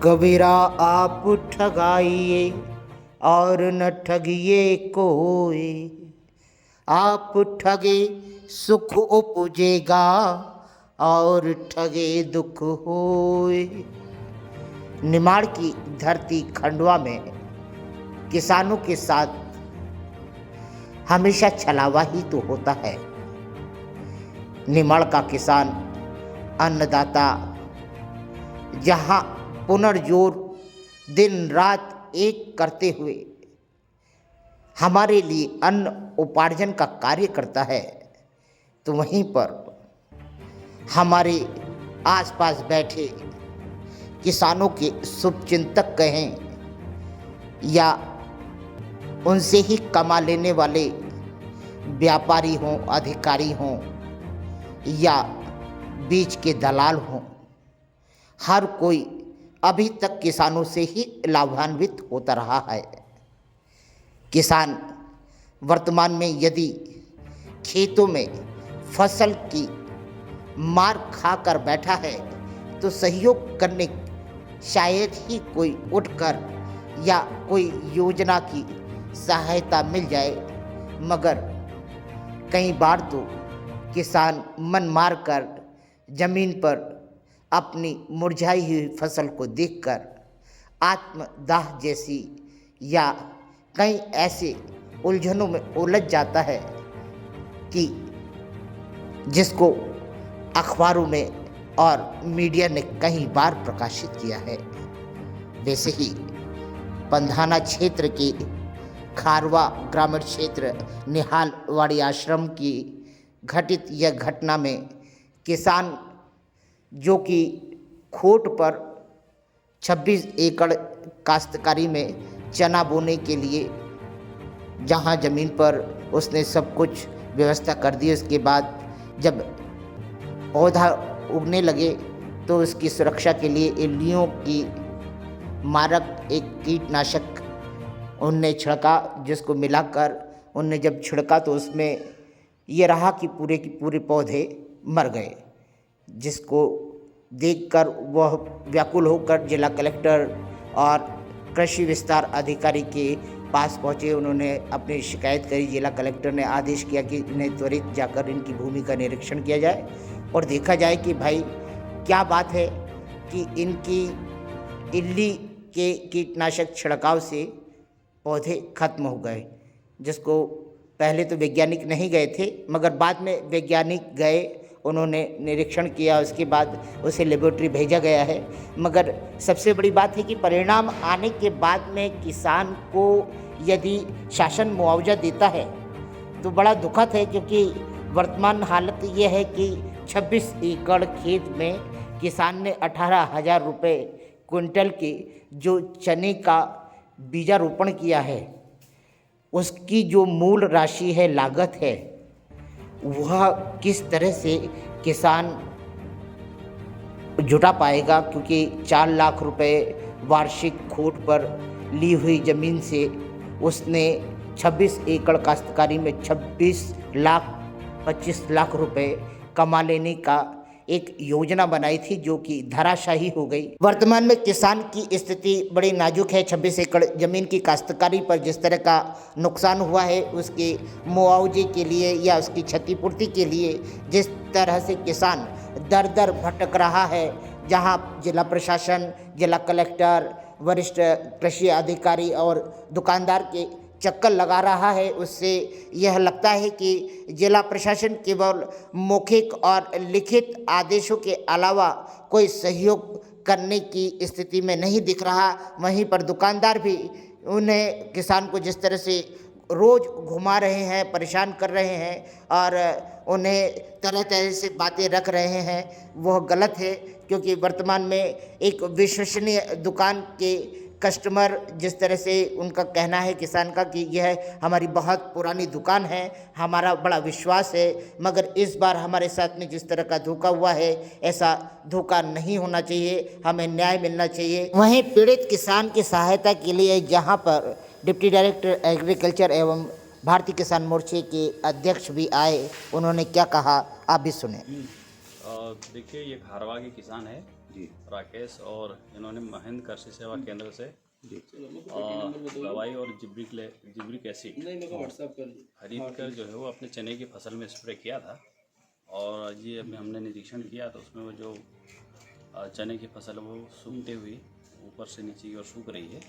कबीरा आप ठगाइए और न ठगिए कोई, आप ठगे सुख उपजेगा और ठगे दुख होए। निमाड़ की धरती खंडवा में किसानों के साथ हमेशा छलावा ही तो होता है। निमाड़ का किसान अन्नदाता जहां पुनर्जोर दिन रात एक करते हुए हमारे लिए अन्न उपार्जन का कार्य करता है, तो वहीं पर हमारे आसपास बैठे किसानों के शुभचिंतक कहें या उनसे ही कमा लेने वाले व्यापारी हों, अधिकारी हों या बीच के दलाल हों, हर कोई अभी तक किसानों से ही लाभान्वित होता रहा है। किसान वर्तमान में यदि खेतों में फसल की मार खाकर बैठा है तो सहयोग करने शायद ही कोई उठकर या कोई योजना की सहायता मिल जाए, मगर कई बार तो किसान मन मारकर जमीन पर अपनी मुरझाई हुई फसल को देखकर आत्मदाह जैसी या कई ऐसे उलझनों में उलझ जाता है कि जिसको अखबारों में और मीडिया ने कई बार प्रकाशित किया है। वैसे ही पंधाना क्षेत्र के खारवा ग्रामीण क्षेत्र निहालवाड़ी आश्रम की घटित यह घटना में किसान जो कि खोट पर 26 एकड़ काश्तकारी में चना बोने के लिए जहां ज़मीन पर उसने सब कुछ व्यवस्था कर दी, उसके बाद जब पौधा उगने लगे तो उसकी सुरक्षा के लिए इल्लियों की मारक एक कीटनाशक उनने छिड़का, जिसको मिलाकर उनने जब छिड़का तो उसमें ये रहा कि पूरे के पूरे पौधे मर गए, जिसको देखकर वह व्याकुल होकर जिला कलेक्टर और कृषि विस्तार अधिकारी के पास पहुंचे। उन्होंने अपनी शिकायत करी। जिला कलेक्टर ने आदेश किया कि इन्हें त्वरित जाकर इनकी भूमि का निरीक्षण किया जाए और देखा जाए कि भाई क्या बात है कि इनकी इल्ली के कीटनाशक छिड़काव से पौधे खत्म हो गए, जिसको पहले तो वैज्ञानिक नहीं गए थे, मगर बाद में वैज्ञानिक गए, उन्होंने निरीक्षण किया, उसके बाद उसे लेबोरेटरी भेजा गया है। मगर सबसे बड़ी बात है कि परिणाम आने के बाद में किसान को यदि शासन मुआवजा देता है तो बड़ा दुखद है, क्योंकि वर्तमान हालत ये है कि 26 एकड़ खेत में किसान ने 18,000 रुपये क्विंटल के जो चने का बीजारोपण किया है, उसकी जो मूल राशि है, लागत है, वह किस तरह से किसान जुटा पाएगा, क्योंकि 4 लाख रुपए वार्षिक खोट पर ली हुई ज़मीन से उसने 26 एकड़ काश्तकारी में 25 लाख रुपए कमा लेने का एक योजना बनाई थी, जो कि धराशाही हो गई। वर्तमान में किसान की स्थिति बड़ी नाजुक है। 26 एकड़ ज़मीन की काश्तकारी पर जिस तरह का नुकसान हुआ है, उसके मुआवजे के लिए या उसकी क्षतिपूर्ति के लिए जिस तरह से किसान दर दर भटक रहा है, जहां जिला प्रशासन, जिला कलेक्टर, वरिष्ठ कृषि अधिकारी और दुकानदार के चक्कर लगा रहा है, उससे यह लगता है कि जिला प्रशासन केवल मौखिक और लिखित आदेशों के अलावा कोई सहयोग करने की स्थिति में नहीं दिख रहा। वहीं पर दुकानदार भी उन्हें किसान को जिस तरह से रोज़ घुमा रहे हैं, परेशान कर रहे हैं और उन्हें तरह तरह से बातें रख रहे हैं, वह गलत है। क्योंकि वर्तमान में एक विश्वसनीय दुकान के कस्टमर जिस तरह से उनका कहना है किसान का कि यह हमारी बहुत पुरानी दुकान है, हमारा बड़ा विश्वास है, मगर इस बार हमारे साथ में जिस तरह का धोखा हुआ है, ऐसा धोखा नहीं होना चाहिए, हमें न्याय मिलना चाहिए। वहीं पीड़ित किसान की सहायता के लिए जहां पर डिप्टी डायरेक्टर एग्रीकल्चर एवं भारतीय किसान मोर्चे के अध्यक्ष भी आए, उन्होंने क्या कहा आप भी सुने। देखिए, ये खारवा के किसान है जी राकेश, और इन्होंने महेंद्र कृषि सेवा केंद्र से जी दवाई और जिब्रिक एसिड खरीद कर जो है वो अपने चने की फसल में स्प्रे किया था। और ये अभी हमने निरीक्षण किया तो उसमें वो जो चने की फसल वो सूखते हुई ऊपर से नीचे की ओर सूख रही है।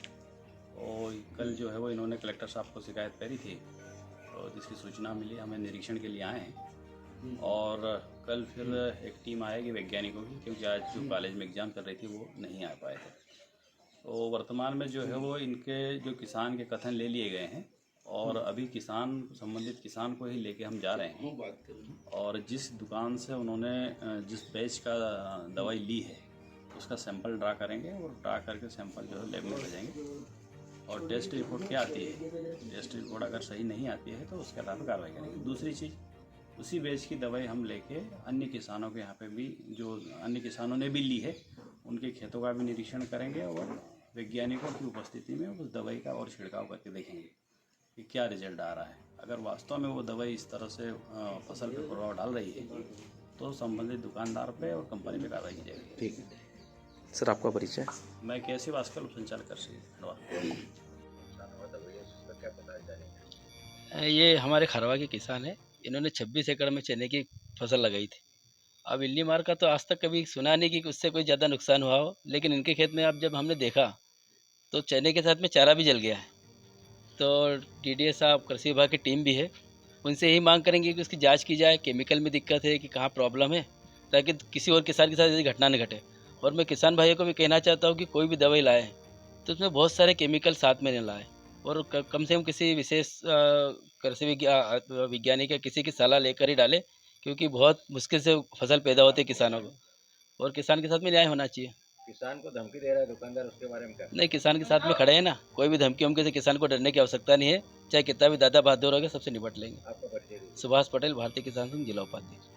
और कल जो है वो इन्होंने कलेक्टर साहब को शिकायत करी थी, तो जिसकी सूचना मिली, हमें निरीक्षण के लिए आए हैं। और कल फिर एक टीम आएगी वैज्ञानिकों की, क्योंकि आज जो कॉलेज में एग्ज़ाम चल रही थी वो नहीं आ पाए थे। तो वर्तमान में जो है वो इनके जो किसान के कथन ले लिए गए हैं, और अभी संबंधित किसान को ही लेके हम जा रहे हैं। और जिस दुकान से उन्होंने जिस बैच का दवाई ली है उसका सैंपल ड्रा करेंगे, और ड्रा करके सैंपल जो है लैब में भेजेंगे। और टेस्ट रिपोर्ट क्या आती है, टेस्ट रिपोर्ट अगर सही नहीं आती है तो उसके आधार पर कार्रवाई करेंगे। दूसरी चीज़, उसी बैच की दवाई हम लेके अन्य किसानों के यहाँ पे भी, जो अन्य किसानों ने भी ली है, उनके खेतों का भी निरीक्षण करेंगे, और वैज्ञानिकों की उपस्थिति में उस दवाई का और छिड़काव करके देखेंगे कि क्या रिजल्ट आ रहा है। अगर वास्तव में वो दवाई इस तरह से फसल पर प्रभाव डाल रही है तो संबंधित दुकानदार पे और कंपनी पे कार्रवाई की जाएगी। ठीक है सर, आपका परिचय? मैं केसी वास्कर, उप संचालक कृषि खंडवा। ये हमारे खरवा के किसान हैं। इन्होंने 26 एकड़ में चने की फसल लगाई थी। अब इल्ली मार का तो आज तक कभी सुना नहीं कि उससे कोई ज़्यादा नुकसान हुआ हो, लेकिन इनके खेत में अब जब हमने देखा तो चने के साथ में चारा भी जल गया है। तो डीडीए साहब, कृषि विभाग की टीम भी है, उनसे यही मांग करेंगे कि उसकी जांच की जाए, केमिकल में दिक्कत है कि कहाँ प्रॉब्लम है, ताकि किसी और किसान के साथ ऐसी घटना न घटे। और मैं किसान भाइयों को भी कहना चाहता हूँ कि कोई भी दवाई लाए तो उसमें बहुत सारे केमिकल साथ में न लाए, और कम से कम किसी विशेष कृषि वैज्ञानिक या किसी की सलाह लेकर ही डालें, क्योंकि बहुत मुश्किल से फसल पैदा होती है किसानों को, और किसान के साथ में न्याय होना चाहिए। किसान को धमकी दे रहा है दुकानदार, उसके बारे में क्या? नहीं, किसान के साथ में खड़े हैं ना, कोई भी धमकी वमकी से किसान को डरने की आवश्यकता नहीं है। चाहे कितना भी दादा बहादुर हो गया, सबसे निपट लेंगे। आपका परिचय दीजिए। सुभाष पटेल, भारतीय किसान संघ, जिला उपाध्यक्ष।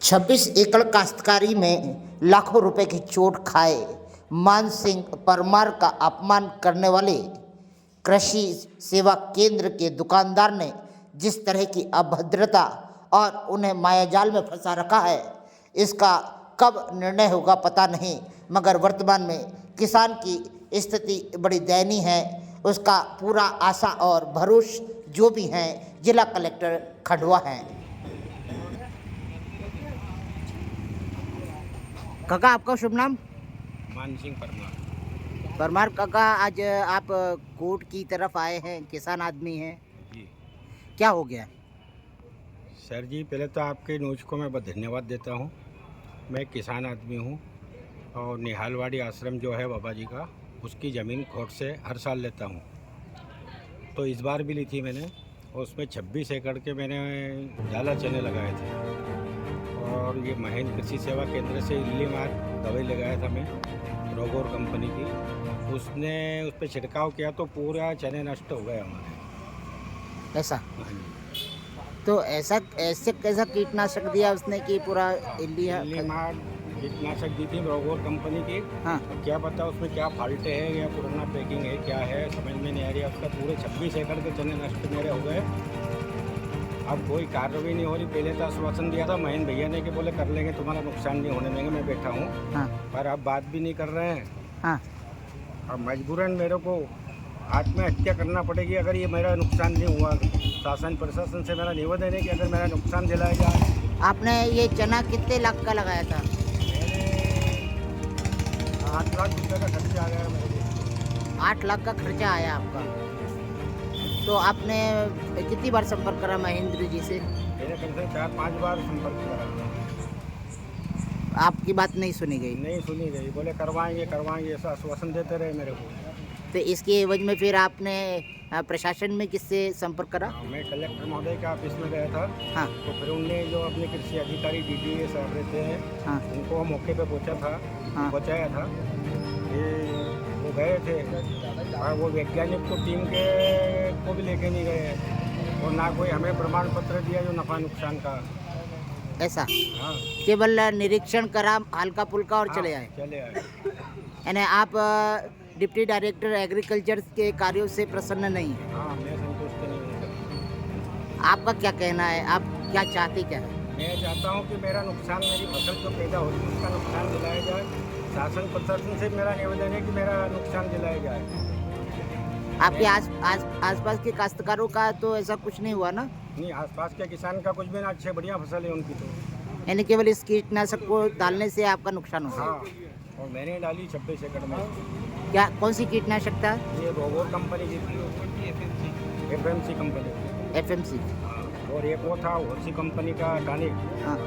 26 एकड़ काश्तकारी में लाखों रुपए की चोट खाए मान सिंह परमार का अपमान करने वाले कृषि सेवा केंद्र के दुकानदार ने जिस तरह की अभद्रता और उन्हें मायाजाल में फंसा रखा है, इसका कब निर्णय होगा पता नहीं, मगर वर्तमान में किसान की स्थिति बड़ी दयनीय है। उसका पूरा आशा और भरोसा जो भी हैं जिला कलेक्टर खंडवा हैं। काका, आपका शुभ नाम? मान सिंह परमार। परमार काका, आज आप कोर्ट की तरफ आए हैं, किसान आदमी हैं, जी क्या हो गया? सर जी, पहले तो आपके न्यूज़ को मैं बहुत धन्यवाद देता हूँ। मैं किसान आदमी हूँ, और निहालवाड़ी आश्रम जो है बाबा जी का, उसकी ज़मीन कोर्ट से हर साल लेता हूँ। तो इस बार भी ली थी मैंने, और उसमें 26 एकड़ के मैंने झाला चने लगाए थे। और ये महेंद्र कृषि सेवा केंद्र से इल्ली मार दवाई लगाया था मैं, रोगोर कंपनी की। उसने उस पर छिड़काव किया तो पूरा चने नष्ट हो गए हमारे। ऐसा? तो ऐसे कैसा कीटनाशक दिया उसने कि पूरा इल्ली मार कीटनाशक दी थी रोगोर कंपनी की। हाँ। अब क्या पता उसमें क्या फॉल्ट है या पुराना पैकिंग है, क्या है समझ में नहीं आ रही। उसका पूरे 26 एकड़ के चने नष्ट मेरे हो गए। अब कोई कार्रवाई नहीं हो रही। पहले तो आश्वासन दिया था महेंद्र भैया ने कि बोले कर लेंगे, तुम्हारा नुकसान नहीं होने देंगे, मैं बैठा हूँ। हाँ। पर अब बात भी नहीं कर रहे हैं। हाँ। अब मजबूरन मेरे को आत्महत्या करना पड़ेगी अगर ये मेरा नुकसान नहीं हुआ। शासन प्रशासन से मेरा निवेदन है कि अगर मेरा नुकसान दिलाया जाए। आपने ये चना कितने लाख का लगाया था? मेरे 8 लाख रुपये का खर्चा आ गया मेरे को। 8 लाख का खर्चा आया आपका? तो आपने कितनी बार संपर्क करा महेंद्र जी से? मैंने कम से 4-5 बार संपर्क करा, आपकी बात नहीं सुनी गई? नहीं सुनी गई। बोले करवाएंगे करवाएंगे, ऐसा आश्वासन देते रहे मेरे को। तो इसके एवज में फिर आपने प्रशासन में किससे संपर्क करा? मैं कलेक्टर महोदय के ऑफिस में गया था। हाँ। तो फिर उनने जो अपने कृषि अधिकारी डीडीए साहब रहते हैं, हाँ। उनको मौके पे पहुंचा था। हाँ। पहुंचाया था कि वो गए थे, और वो वैज्ञानिक को टीम के को भी लेके नहीं गए, और ना कोई हमें प्रमाण पत्र दिया जो नफा नुकसान का। ऐसा? हाँ, केवल निरीक्षण करा हल्का फुल्का और चले आए? चले आए। यानी आप डिप्टी डायरेक्टर एग्रीकल्चर के कार्यों से प्रसन्न नहीं है? हाँ, मैं संतुष्ट नहीं हूँ। आपका क्या कहना है, आप क्या चाहते क्या है? मैं चाहता हूँ कि मेरा नुकसान, मेरी फसल जो पैदा होती है उसका नुकसान दिलाया जाए। शासन प्रशासन से मेरा निवेदन है कि मेरा नुकसान दिलाया जाए। आपके आसपास के काश्तकारों का तो ऐसा कुछ नहीं हुआ ना? नहीं, आसपास के किसान का कुछ भी ना, अच्छे बढ़िया फसल है उनकी तो। यानी केवल इस कीटनाशक को डालने से आपका नुकसान हो हाँ, गया। और मैंने डाली 26 एकड़ में। क्या कौन सी कीटनाशक था? ये रोगोर कंपनी की थी, एफएमसी कंपनी। एफएमसी। और एक वो था होसी कंपनी का टॉनिक। हाँ।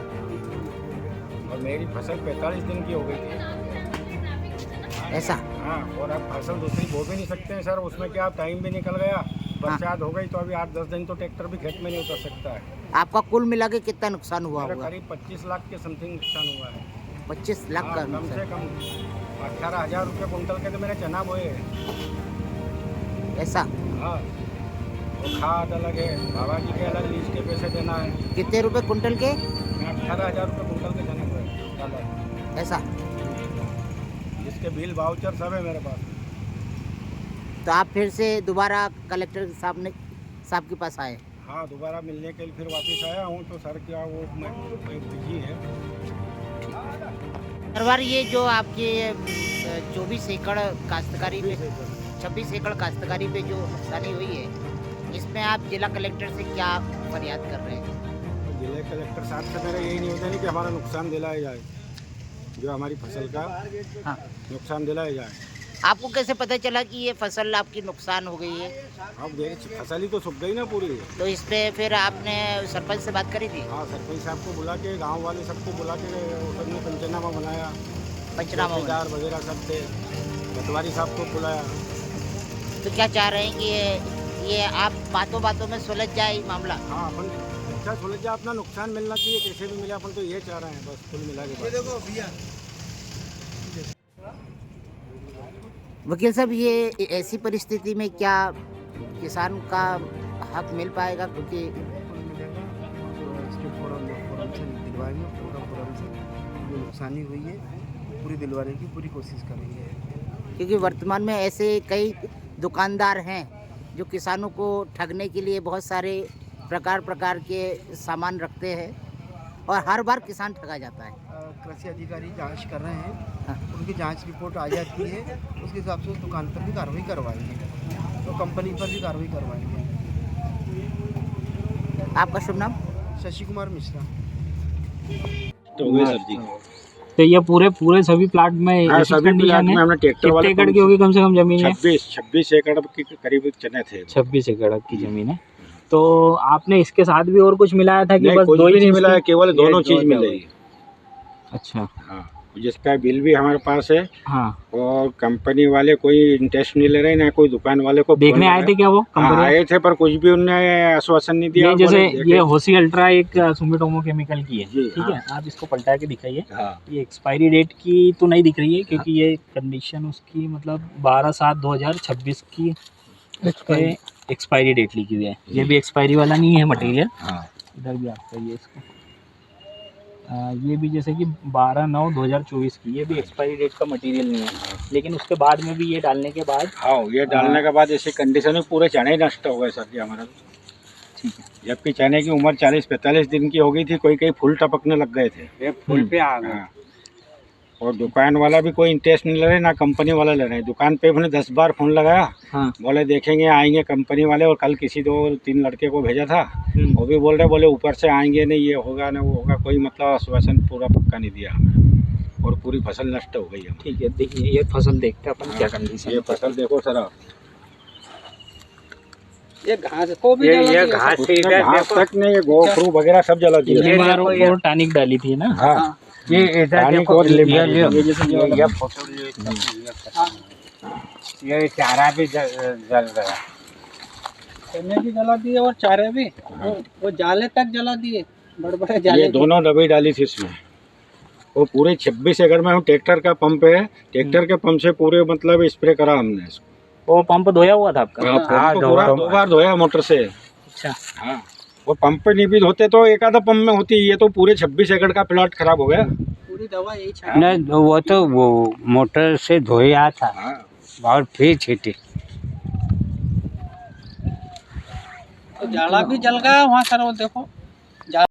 और मेरी फसल 45 दिन की हो गई थी। ऐसा? हाँ, और अब फसल दूसरी बो भी नहीं सकते हैं सर, उसमें क्या टाइम भी निकल गया, बरसात हो गई तो अभी 8-10 दिन तो ट्रैक्टर भी खेत में नहीं उतर सकता है। आपका कुल मिला के कितना नुकसान हुआ मेरा होगा? करीब 25 लाख के समथिंग नुकसान हुआ है। 25 लाख का हाँ, कम से नुकसान। कम 18,000 रुपये कुंटल के तो मेरे चना बोए हैं। ऐसा? हाँ, वो खाद अलग है, बाबा जी के अलग लीज के पैसे देना है। कितने रुपए कुंटल के? 18,000 रुपये कुंटल के चने बोए। ऐसा? इसके बिल वाउचर सब है मेरे पास। तो आप फिर से दोबारा कलेक्टर साहब के पास आए? हाँ, दोबारा मिलने के लिए फिर वापस आया हूँ, तो सर क्या वो मैं बिजी है। सरवार, ये जो आपके 24 एकड़ काश्तकारी पे 26 एकड़ काश्तकारी पे जो नुकसानी हुई है, इसमें आप जिला कलेक्टर से क्या फरियाद कर रहे हैं? तो जिले कलेक्टर साहब से मेरा यही निवेदन है कि हमारा नुकसान दिलाया जाए, जो हमारी फसल का हाँ। नुकसान दिलाया जाए। आपको कैसे पता चला कि ये फसल आपकी नुकसान हो गई है? अब देखिए, फसल ही तो सूख गई ना पूरी। तो इस पे फिर आपने सरपंच से बात करी थी? हाँ, सरपंच साहब को बुला के, गांव वाले सबको बुला के सबने पंचनामा बनाया, पंचनामा चौकीदार वगैरह सब थे, पटवारी साहब को बुलाया। तो क्या चाह रहे हैं कि ये आप बातों बातों में सुलझ जाए ये मामला? हाँ, अपन अच्छा सुलझ जाए, अपना नुकसान मिलना चाहिए, कैसे भी मिले, अपन तो ये चाह रहे हैं बस, कुल मिला के। देखो भैया, वकील साहब, ये ऐसी परिस्थिति में क्या किसान का हक मिल पाएगा? क्योंकि इसके फोरम से दिलवाएंगे, फोरम से जो नुकसानी हुई है पूरी दिलवाने की पूरी कोशिश करेंगे। क्योंकि वर्तमान में ऐसे कई दुकानदार हैं जो किसानों को ठगने के लिए बहुत सारे प्रकार के सामान रखते हैं और हर बार किसान ठगा जाता है। कृषि अधिकारी जांच कर रहे हैं। हाँ। उनकी जांच रिपोर्ट आ जाती है, उसके हिसाब से उस दुकान पर भी कार्रवाई करवाएंगे, तो कंपनी पर भी कार्रवाई करवाएंगे। आपका शुभ नाम? शशि कुमार मिश्रा। तो हुए सर जी। तो ये पूरे सभी प्लाट में हाँ, ऐसी सभी कंडीशन प्लाट में है? हमने ट्रैक्टर वाले कितने एकड़ की होगी कम से कम जमीन है? 26 एकड़ के करीब चने थे। 26 एकड़ की जमीन है। तो आपने इसके साथ भी और कुछ मिलाया था कि नहीं, बस कुछ दो भी ही नहीं चीज़ मिला है, थी? केवल दोनों चीज मिल रही है। अच्छा। हाँ, जिसका बिल भी हमारे पास है। हाँ। और कंपनी वाले कोई इंटरेस्ट नहीं ले रहे, ना कोई दुकान वाले को देखने आए थे क्या वो कंपनी? आए थे, पर कुछ भी उन्होंने आश्वासन नहीं दिया। ये जैसे ये होसी अल्ट्रा एक सुमिटोमो केमिकल की है, जी, ठीक है? आप इसको पलटा के दिखाइए। हाँ, ये एक्सपायरी डेट की तो नहीं दिख रही है, क्योंकि ये कंडीशन उसकी मतलब 12/7/2026 की एक्सपायरी डेट लिखी हुई है। ये भी एक्सपायरी वाला नहीं है मटेरियल। हाँ। इधर भी आप करिए इसको। ये भी जैसे कि 12/9/2024 की, ये भी एक्सपायरी डेट का मटेरियल नहीं है, लेकिन उसके बाद में भी ये डालने के बाद हाँ, ये डालने के बाद ऐसी कंडीशन में पूरे चने ही नष्ट हो गए सर जी हमारा। ठीक है। जबकि चने की उम्र 40-45 दिन की हो गई थी, कोई फूल टपकने लग गए थे। ये फुल पे आ गया। हाँ। और दुकान वाला भी कोई इंटरेस्ट नहीं ले रहे, ना कंपनी वाला ले रहे हैं। दुकान पे हमने 10 बार फोन लगाया, हाँ। बोले देखेंगे आएंगे कंपनी वाले। और कल किसी 2-3 लड़के को भेजा था, वो भी बोल रहे, बोले ऊपर से आएंगे नहीं, ये होगा ना वो होगा, कोई मतलब आश्वासन पूरा पक्का नहीं दिया हमें, और पूरी फसल नष्ट हो गई हमारी। ठीक है, देखिए ये फसल देखते हैं अपन क्या कंडीशन। ये फसल देखो सर आप, ये घास को भी ये घास तक नहीं, ये गोखरू वगैरह सब जला दिया। और टॉनिक डाली थी ना? हाँ, ये इधर देखो, ये ये चारा भी जल गया, चने भी जला दिए और चारे भी, वो जाले तक जला दिए, बड़े जाले। ये दोनों दवाई डाली थी इसमें। वो पूरे 26 एकड़ में हम ट्रैक्टर का पंप है, ट्रैक्टर के पंप से पूरे मतलब स्प्रे करा हमने इसको। वो पंप धोया हुआ था आपका? हाँ, तो पूरा 2 बार धोया मोटर से। अच्छा। हाँ, वो पंप पे नहीं भी होते तो एक आधा पंप में होती। ये तो पूरे 26 एकड़ का प्लॉट खराब हो गया। पूरी दवा यही नहीं, वो तो वो मोटर से धोया था। हाँ। और फिर छीटी। तो जाला भी जल गया वहाँ सर, वो देखो